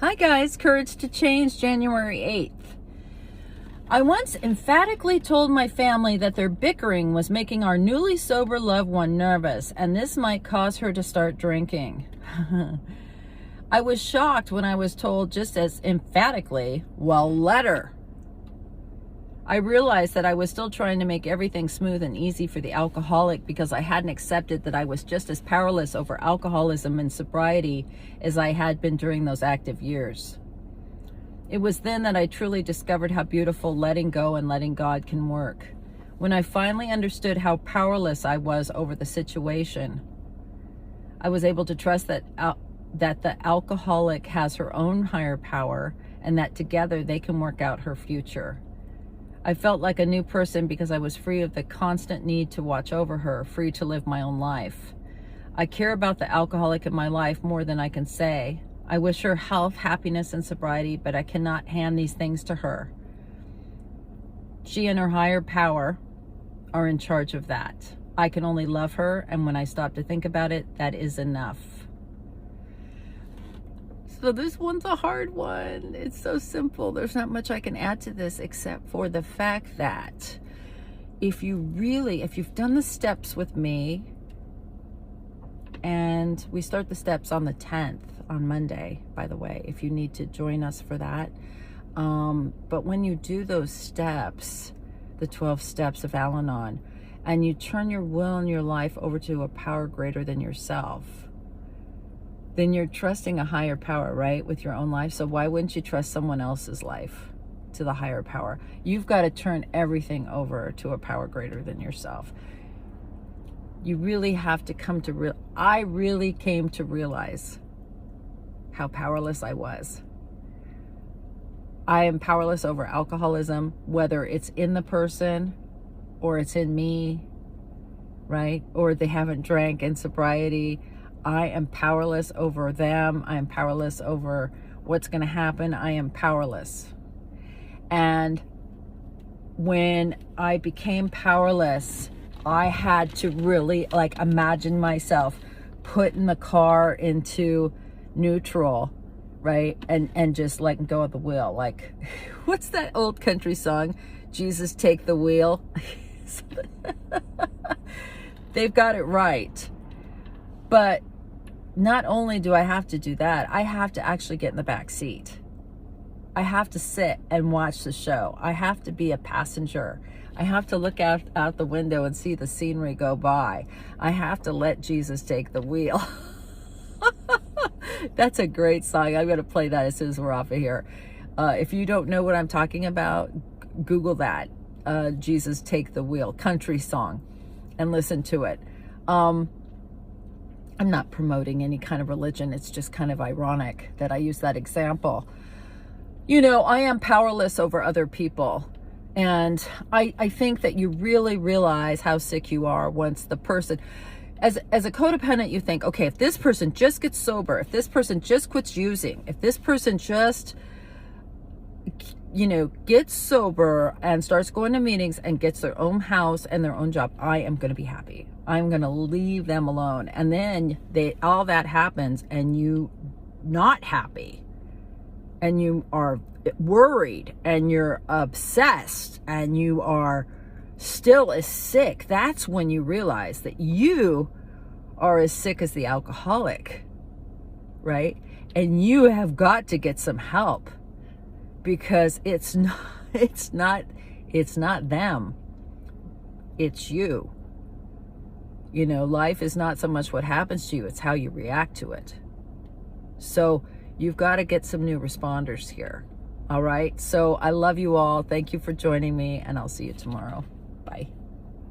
Hi guys, Courage to Change, January 8th. I once emphatically told my family that their bickering was making our newly sober loved one nervous, and this might cause her to start drinking. I was shocked when I was told just as emphatically, well, let her. I realized that I was still trying to make everything smooth and easy for the alcoholic because I hadn't accepted that I was just as powerless over alcoholism and sobriety as I had been during those active years. It was then that I truly discovered how beautiful letting go and letting God can work. When I finally understood how powerless I was over the situation, I was able to trust that the alcoholic has her own higher power and that together they can work out her future. I felt like a new person because I was free of the constant need to watch over her, free to live my own life. I care about the alcoholic in my life more than I can say. I wish her health, happiness, and sobriety, but I cannot hand these things to her. She and her higher power are in charge of that. I can only love her, and when I stop to think about it, that is enough. So this one's a hard one. It's so simple. There's not much I can add to this except for the fact that if you've done the steps with me, and we start the steps on the 10th, on Monday, by the way, if you need to join us for that. But when you do those steps, the 12 steps of Al-Anon, and you turn your will and your life over to a power greater than yourself, then you're trusting a higher power, right, with your own life. So why wouldn't you trust someone else's life to the higher power? You've got to turn everything over to a power greater than yourself. You really have to come to I really came to realize how powerless I was. I am powerless over alcoholism, whether it's in the person or it's in me, right? Or they haven't drank in sobriety. I am powerless over them. I am powerless over what's going to happen. I am powerless. And when I became powerless, I had to really imagine myself putting the car into neutral, right? And just letting go of the wheel. Like, what's that old country song? Jesus, take the wheel. They've got it right. But not only do I have to do that, I have to actually get in the back seat. I have to sit and watch the show. I have to be a passenger. I have to look out the window and see the scenery go by. I have to let Jesus take the wheel. That's a great song. I'm going to play that as soon as we're off of here. If you don't know what I'm talking about, Google that. Jesus, take the wheel. Country song. And listen to it. I'm not promoting any kind of religion. It's just kind of ironic that I use that example. You know, I am powerless over other people. And I think that you really realize how sick you are once the person, as a codependent, you think, okay, if this person just gets sober, if this person just quits using, if this person just, gets sober and starts going to meetings and gets their own house and their own job, I am going to be happy. I'm going to leave them alone. And then all that happens and you not happy and you are worried and you're obsessed and you are still as sick. That's when you realize that you are as sick as the alcoholic, right? And you have got to get some help because it's not them. It's you. Life is not so much what happens to you, it's how you react to it. So you've got to get some new responders here. All right. So I love you all. Thank you for joining me, and I'll see you tomorrow. Bye.